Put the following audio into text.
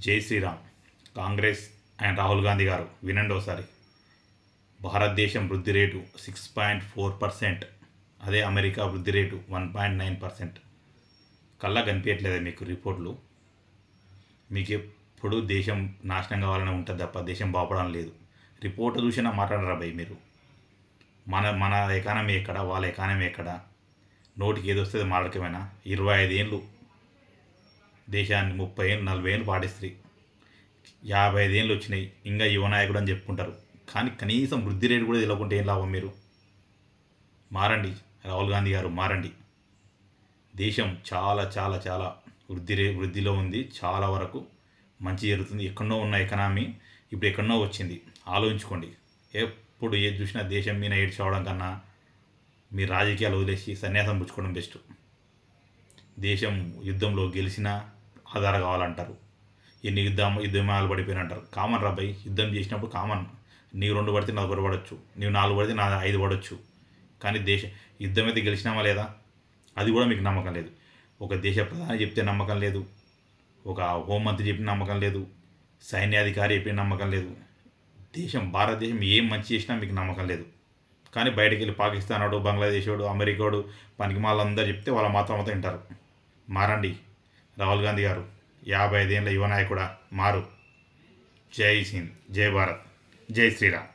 జై శ్రీరామ్. కాంగ్రెస్ అండ్ రాహుల్ గాంధీ గారు వినండి ఒకసారి. భారతదేశం వృద్ధి రేటు 6.4%, అదే అమెరికా వృద్ధి రేటు 1.9%. కళ్ళ కనిపించట్లేదా మీకు రిపోర్ట్లు? మీకు ఎప్పుడు దేశం నాశనం కావాలని ఉంటుంది తప్ప దేశం బాగుపడడం లేదు. రిపోర్ట్ చూసినా మాట్లాడరా భయ్ మీరు. మన ఎకానమీ ఎక్కడ, వాళ్ళ ఎకానమీ ఎక్కడ? నోటికి ఏది వస్తుంది మాట్లాడకమైనా. 25 ఏళ్ళు దేశాన్ని, 30 ఏళ్ళు 40 ఏళ్ళు పాటిస్తుంది, 55 ఏళ్ళు వచ్చినాయి, ఇంకా యువనాయకుడు అని చెప్పుకుంటారు. కానీ కనీసం వృద్ధి రేటు కూడా తెలియకుంటే ఏం లాభం? మీరు మారండి, రాహుల్ గాంధీ గారు మారండి. దేశం చాలా చాలా చాలా వృద్ధిలో ఉంది. చాలా వరకు మంచి జరుగుతుంది. ఎక్కడో ఉన్న ఎకనామీ ఇప్పుడు ఎక్కడో వచ్చింది. ఆలోచించుకోండి. ఎప్పుడు ఏది చూసినా దేశం మీద ఏడ్చవడం కన్నా మీ రాజకీయాలు వదిలేసి సన్యాసం పుచ్చుకోవడం బెస్ట్. దేశం యుద్ధంలో గెలిచినా ఆధార కావాలంటారు. ఎన్ని యుద్ధమాలు పడిపోయిన అంటారు. కామన్ రాబాయ్. యుద్ధం చేసినప్పుడు కామన్. నీవు 2 పడితే నాకు 1 పడవచ్చు, నీవు 4 పడితే నా 5 పడవచ్చు. కానీ యుద్ధం అయితే గెలిచినామా లేదా అది కూడా మీకు నమ్మకం లేదు. ఒక దేశ ప్రధాని చెప్తే నమ్మకం లేదు, ఒక హోంమంత్రి చెప్పిన నమ్మకం లేదు, సైన్యాధికారి చెప్పిన నమ్మకం లేదు. భారతదేశం ఏం మంచి చేసినా మీకు నమ్మకం లేదు. కానీ బయటకు వెళ్ళి పాకిస్తాన్ వాడు, బంగ్లాదేశ్ వాడు, అమెరికాడు, పనికిమాలందరూ చెప్తే వాళ్ళ మాత్రం వింటారు. మారండి రాహుల్ గాంధీ గారు, 55 ఏళ్ళ యువ నాయకుడా మారు. జై హింద్, జై భారత్, జై శ్రీరామ్.